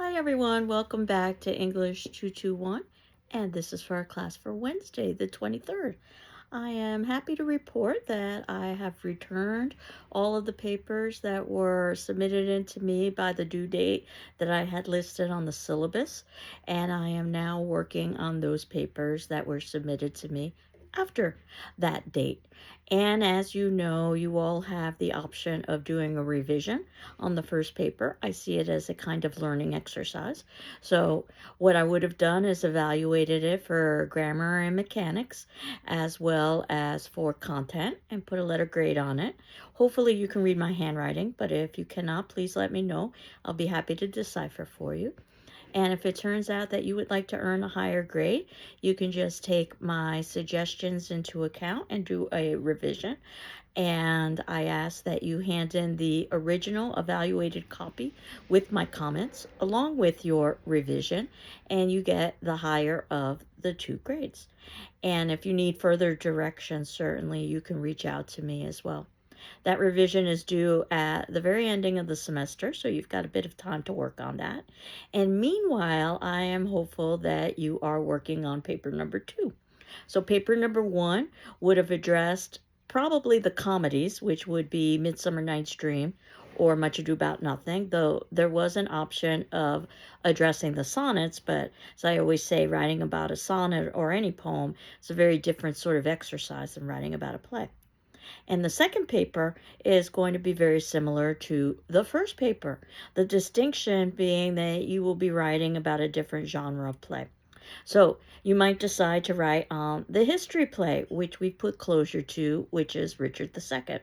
Hi everyone, welcome back to English 221, and this is for our class for Wednesday, the 23rd. I am happy to report that I have returned all of the papers that were submitted in to me by the due date that I had listed on the syllabus, and I am now working on those papers that were submitted to me after that date. And as you know, you all have the option of doing a revision on the first paper. I see it as a kind of learning exercise. So what I would have done is evaluated it for grammar and mechanics as well as for content and put a letter grade on it. Hopefully you can read my handwriting, but if you cannot, please let me know. I'll be happy to decipher for you. And if it turns out that you would like to earn a higher grade, you can just take my suggestions into account and do a revision. And I ask that you hand in the original evaluated copy with my comments along with your revision, and you get the higher of the two grades. And if you need further direction, certainly you can reach out to me as well. That revision is due at the very ending of the semester, so you've got a bit of time to work on that. And meanwhile, I am hopeful that you are working on paper number 2. So paper number 1 would have addressed probably the comedies, which would be Midsummer Night's Dream or Much Ado About Nothing, though there was an option of addressing the sonnets, but as I always say, writing about a sonnet or any poem is a very different sort of exercise than writing about a play. And the second paper is going to be very similar to the first paper, the distinction being that you will be writing about a different genre of play. So you might decide to write the history play, which we put closure to, which is Richard II.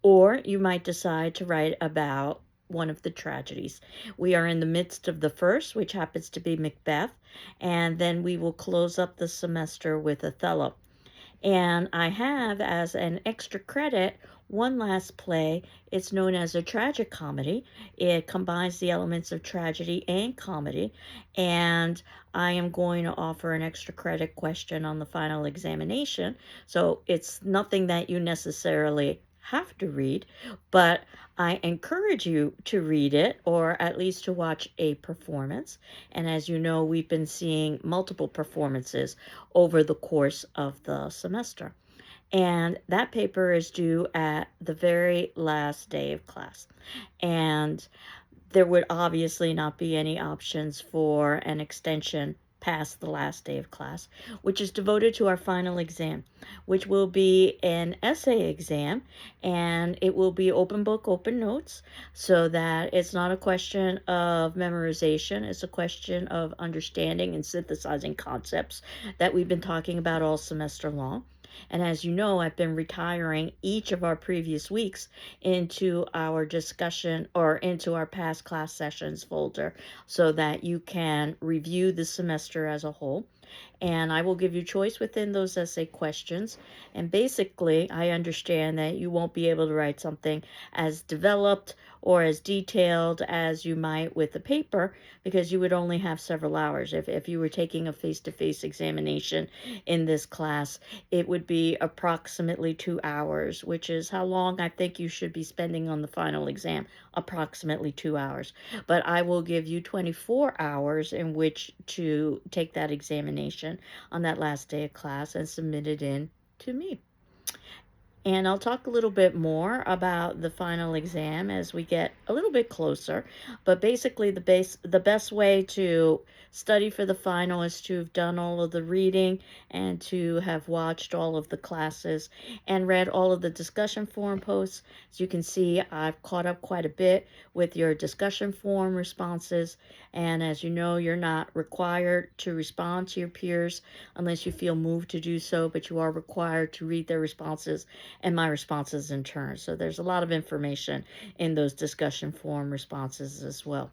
Or you might decide to write about one of the tragedies. We are in the midst of the first, which happens to be Macbeth, and then we will close up the semester with Othello. And I have, as an extra credit, one last play. It's known as a tragic comedy. It combines the elements of tragedy and comedy. And I am going to offer an extra credit question on the final examination. So it's nothing that you necessarily have to read, but I encourage you to read it or at least to watch a performance. And as you know, we've been seeing multiple performances over the course of the semester. And that paper is due at the very last day of class. And there would obviously not be any options for an extension past the last day of class, which is devoted to our final exam, which will be an essay exam, and it will be open book, open notes, so that it's not a question of memorization, it's a question of understanding and synthesizing concepts that we've been talking about all semester long. And as you know, I've been retiring each of our previous weeks into our discussion or into our past class sessions folder so that you can review the semester as a whole. And I will give you choice within those essay questions. And basically, I understand that you won't be able to write something as developed or as detailed as you might with a paper because you would only have several hours. If you were taking a face-to-face examination in this class, it would be approximately 2 hours, which is how long I think you should be spending on the final exam, approximately 2 hours. But I will give you 24 hours in which to take that examination on that last day of class and submit it in to me. And I'll talk a little bit more about the final exam as we get a little bit closer. But basically, the best way to study for the final is to have done all of the reading and to have watched all of the classes and read all of the discussion forum posts. As you can see, I've caught up quite a bit with your discussion forum responses. And as you know, you're not required to respond to your peers unless you feel moved to do so, but you are required to read their responses and my responses in turn. So there's a lot of information in those discussion forum responses as well.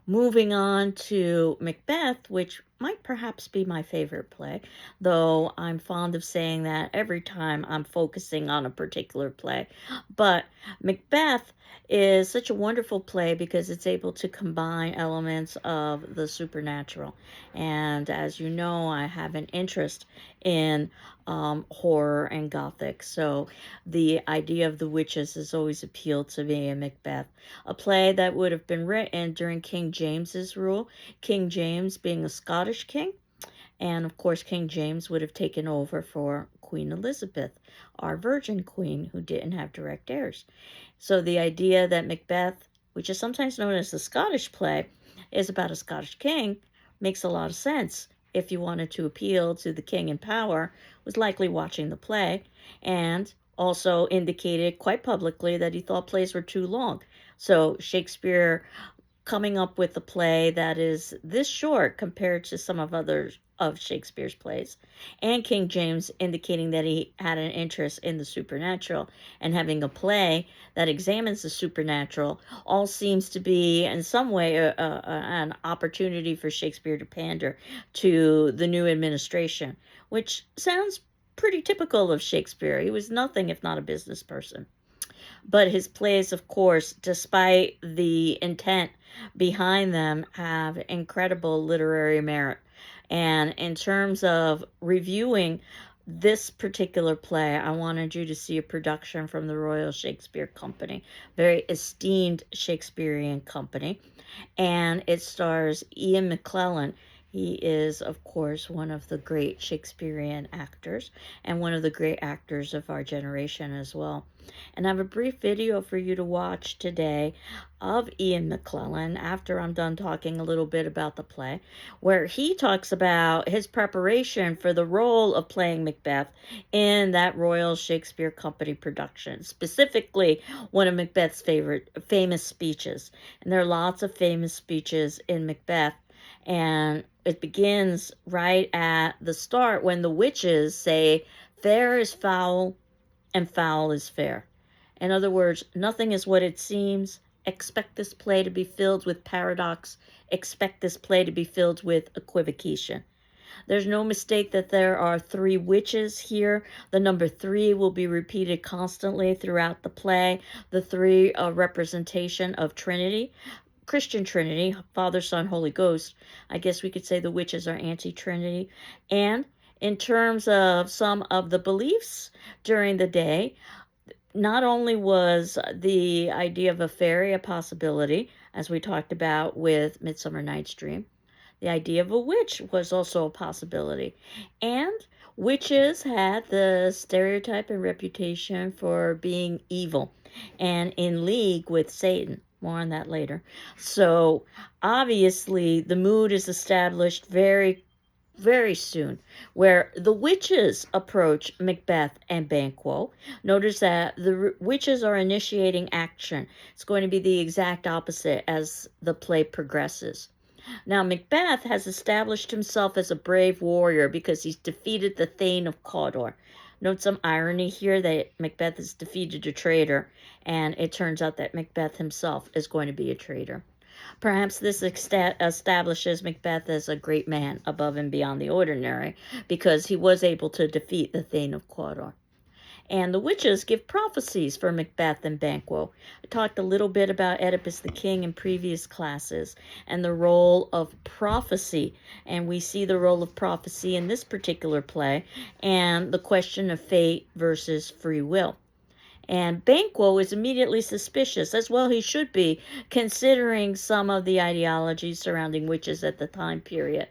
Moving on to Macbeth, which might perhaps be my favorite play, though I'm fond of saying that every time I'm focusing on a particular play. But Macbeth is such a wonderful play because it's able to combine elements of the supernatural. And as you know, I have an interest in horror and gothic. So the idea of the witches has always appealed to me in Macbeth, a play that would have been written during King James's rule, King James being a Scottish king, and of course King James would have taken over for Queen Elizabeth, our virgin queen who didn't have direct heirs. So the idea that Macbeth, which is sometimes known as the Scottish play, is about a Scottish king makes a lot of sense. If you wanted to appeal to the king in power, was likely watching the play, and also indicated quite publicly that he thought plays were too long. So Shakespeare coming up with a play that is this short compared to some of others of Shakespeare's plays, and King James indicating that he had an interest in the supernatural, and having a play that examines the supernatural all seems to be in some way an opportunity for Shakespeare to pander to the new administration, which sounds pretty typical of Shakespeare. He was nothing if not a business person. But his plays, of course, despite the intent behind them, have incredible literary merit. And in terms of reviewing this particular play, I wanted you to see a production from the Royal Shakespeare Company, very esteemed Shakespearean company. And it stars Ian McKellen. He is, of course, one of the great Shakespearean actors and one of the great actors of our generation as well. And I have a brief video for you to watch today of Ian McKellen after I'm done talking a little bit about the play, where he talks about his preparation for the role of playing Macbeth in that Royal Shakespeare Company production, specifically one of Macbeth's famous speeches. And there are lots of famous speeches in Macbeth, and it begins right at the start when the witches say, "Fair is foul and foul is fair." In other words, nothing is what it seems. Expect this play to be filled with paradox. Expect this play to be filled with equivocation. There's no mistake that there are three witches here. The number three will be repeated constantly throughout the play. The three are representation of Trinity. Christian Trinity, Father, Son, Holy Ghost. I guess we could say the witches are anti-Trinity. And in terms of some of the beliefs during the day, not only was the idea of a fairy a possibility, as we talked about with Midsummer Night's Dream, the idea of a witch was also a possibility. And witches had the stereotype and reputation for being evil and in league with Satan. More on that later. So obviously, the mood is established very soon, where the witches approach Macbeth and Banquo. Notice that the witches are initiating action. It's going to be the exact opposite as the play progresses. Now, Macbeth has established himself as a brave warrior because he's defeated the Thane of Cawdor. Note some irony here that Macbeth has defeated a traitor, and it turns out that Macbeth himself is going to be a traitor. Perhaps this establishes Macbeth as a great man above and beyond the ordinary, because he was able to defeat the Thane of Cawdor. And the witches give prophecies for Macbeth and Banquo. I talked a little bit about Oedipus the King in previous classes and the role of prophecy. And we see the role of prophecy in this particular play and the question of fate versus free will. And Banquo is immediately suspicious, as well he should be, considering some of the ideologies surrounding witches at the time period.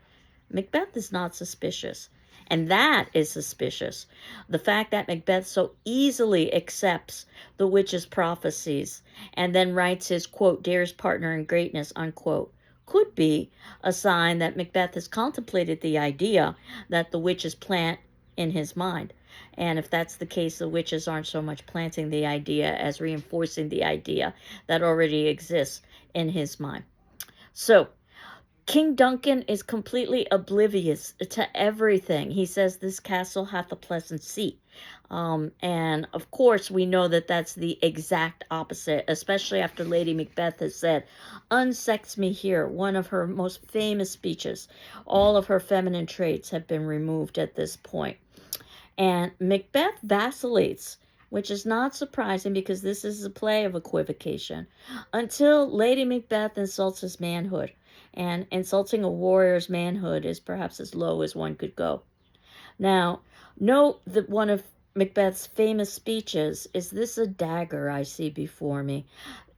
Macbeth is not suspicious. And that is suspicious. The fact that Macbeth so easily accepts the witch's prophecies and then writes his, quote, dearest partner in greatness, unquote, could be a sign that Macbeth has contemplated the idea that the witches plant in his mind. And if that's the case, the witches aren't so much planting the idea as reinforcing the idea that already exists in his mind. So, King Duncan is completely oblivious to everything. He says, "This castle hath a pleasant seat." And of course, we know that that's the exact opposite, especially after Lady Macbeth has said, "Unsex me here," one of her most famous speeches. All of her feminine traits have been removed at this point. And Macbeth vacillates, which is not surprising because this is a play of equivocation, until Lady Macbeth insults his manhood. And insulting a warrior's manhood is perhaps as low as one could go. Now, note that one of Macbeth's famous speeches is, "This a dagger I see before me."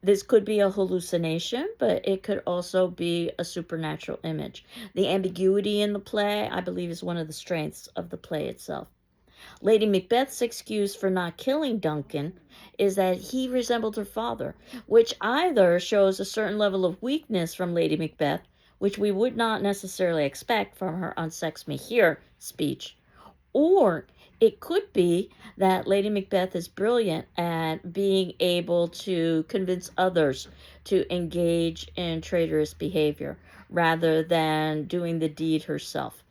This could be a hallucination, but it could also be a supernatural image. The ambiguity in the play, I believe, is one of the strengths of the play itself. Lady Macbeth's excuse for not killing Duncan is that he resembled her father, which either shows a certain level of weakness from Lady Macbeth, which we would not necessarily expect from her "Unsex me here" speech, or it could be that Lady Macbeth is brilliant at being able to convince others to engage in traitorous behavior rather than doing the deed herself.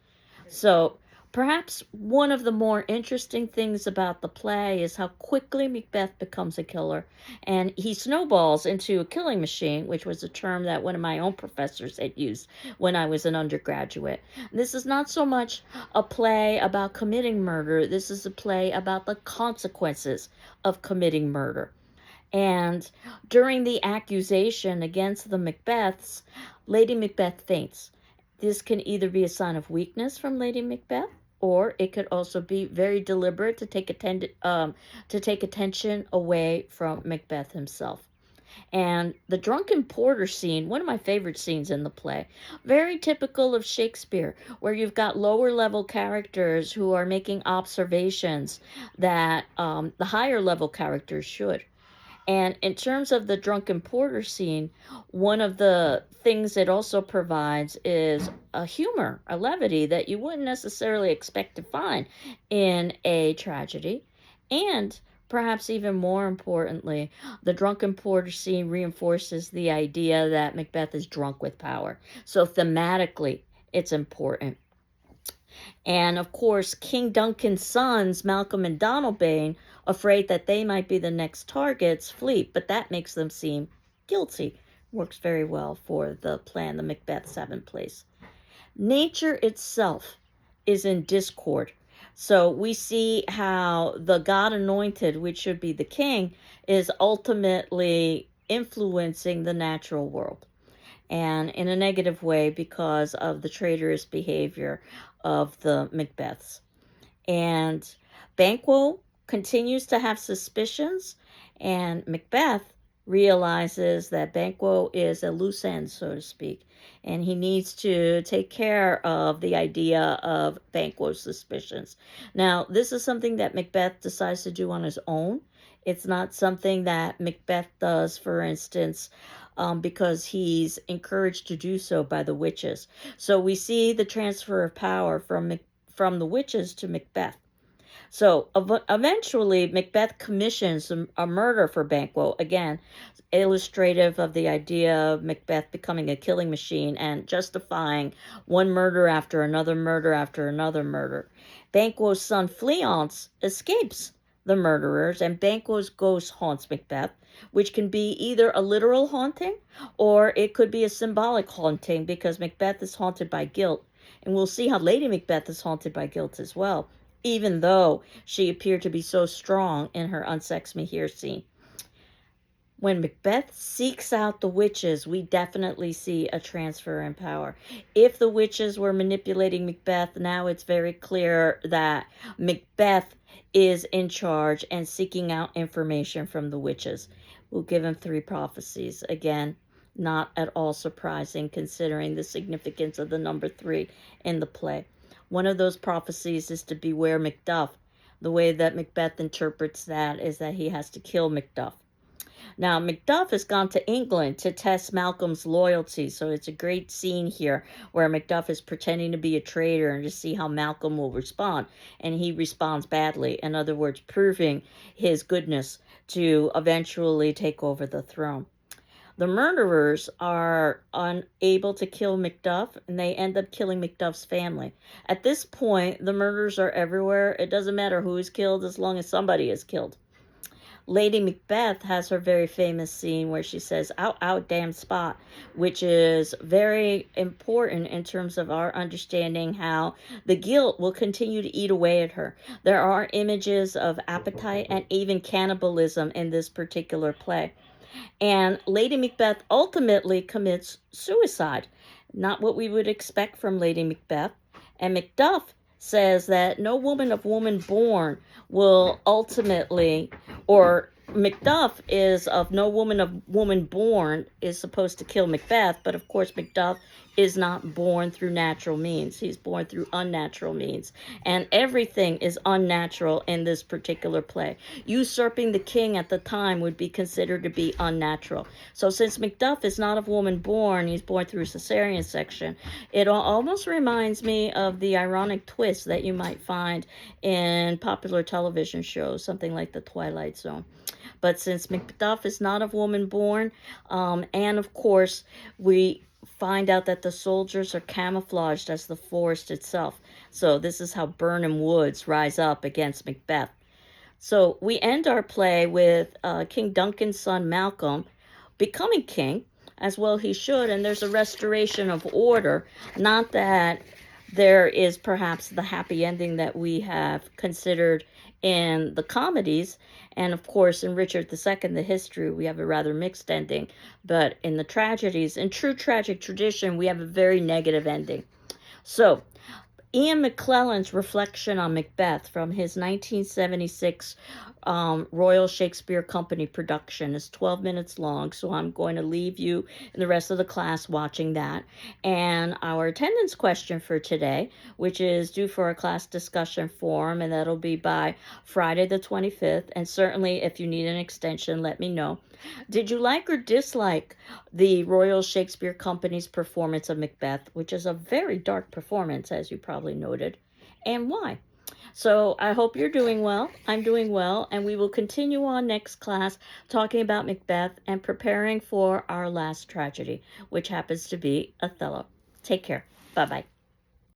So, perhaps one of the more interesting things about the play is how quickly Macbeth becomes a killer, and he snowballs into a killing machine, which was a term that one of my own professors had used when I was an undergraduate. This is not so much a play about committing murder, this is a play about the consequences of committing murder. And during the accusation against the Macbeths, Lady Macbeth faints. This can either be a sign of weakness from Lady Macbeth, or it could also be very deliberate to take attention away from Macbeth himself. And the drunken porter scene, one of my favorite scenes in the play, very typical of Shakespeare, where you've got lower level characters who are making observations that the higher level characters should. And in terms of the drunken porter scene, one of the things it also provides is a humor, a levity that you wouldn't necessarily expect to find in a tragedy. And perhaps even more importantly, the drunken porter scene reinforces the idea that Macbeth is drunk with power. So thematically, it's important. And of course, King Duncan's sons, Malcolm and Donalbain, afraid that they might be the next targets, flee, but that makes them seem guilty. Works very well for the plan the Macbeths have in place. Nature itself is in discord. So we see how the God anointed, which should be the king, is ultimately influencing the natural world, and in a negative way because of the traitorous behavior of the Macbeths. And Banquo continues to have suspicions, and Macbeth realizes that Banquo is a loose end, so to speak, and he needs to take care of the idea of Banquo's suspicions. Now, this is something that Macbeth decides to do on his own. It's not something that Macbeth does, for instance, because he's encouraged to do so by the witches. So we see the transfer of power from the witches to Macbeth. So eventually, Macbeth commissions a murder for Banquo, again, illustrative of the idea of Macbeth becoming a killing machine and justifying one murder after another murder after another murder. Banquo's son Fleance escapes the murderers, and Banquo's ghost haunts Macbeth, which can be either a literal haunting or it could be a symbolic haunting because Macbeth is haunted by guilt. And we'll see how Lady Macbeth is haunted by guilt as well, even though she appeared to be so strong in her "Unsex Me Here" scene. When Macbeth seeks out the witches, we definitely see a transfer in power. If the witches were manipulating Macbeth, now it's very clear that Macbeth is in charge and seeking out information from the witches. We'll give him 3 prophecies. Again, not at all surprising considering the significance of the number 3 in the play. One of those prophecies is to beware Macduff. The way that Macbeth interprets that is that he has to kill Macduff. Now, Macduff has gone to England to test Malcolm's loyalty, so it's a great scene here where Macduff is pretending to be a traitor and to see how Malcolm will respond. And he responds badly, in other words, proving his goodness to eventually take over the throne. The murderers are unable to kill Macduff, and they end up killing Macduff's family. At this point, the murders are everywhere. It doesn't matter who is killed as long as somebody is killed. Lady Macbeth has her very famous scene where she says, "Out, out, damn spot," which is very important in terms of our understanding how the guilt will continue to eat away at her. There are images of appetite and even cannibalism in this particular play. And Lady Macbeth ultimately commits suicide. Not what we would expect from Lady Macbeth. And Macduff says that no woman of woman born will ultimately, or Macduff is of no woman of woman born is supposed to kill Macbeth, but of course Macduff is not born through natural means. He's born through unnatural means. And everything is unnatural in this particular play. Usurping the king at the time would be considered to be unnatural. So since Macduff is not of woman born, he's born through cesarean section, it almost reminds me of the ironic twist that you might find in popular television shows, something like The Twilight Zone. But since Macduff is not of woman born, and of course we find out that the soldiers are camouflaged as the forest itself. So this is how Birnam Woods rise up against Macbeth. So we end our play with King Duncan's son Malcolm becoming king, as well he should, and there's a restoration of order. Not that there is perhaps the happy ending that we have considered in the comedies, and of course in Richard II, the history, we have a rather mixed ending, but in the tragedies, in true tragic tradition, we have a very negative ending. So Ian McClellan's reflection on Macbeth from his 1976 Royal Shakespeare Company production is 12 minutes long, so I'm going to leave you and the rest of the class watching that. And our attendance question for today, which is due for a class discussion forum, and that'll be by Friday the 25th. And certainly if you need an extension, let me know. Did you like or dislike the Royal Shakespeare Company's performance of Macbeth, which is a very dark performance, as you probably noted, and why? So I hope you're doing well. I'm doing well, and we will continue on next class talking about Macbeth and preparing for our last tragedy, which happens to be Othello. Take care. Bye-bye.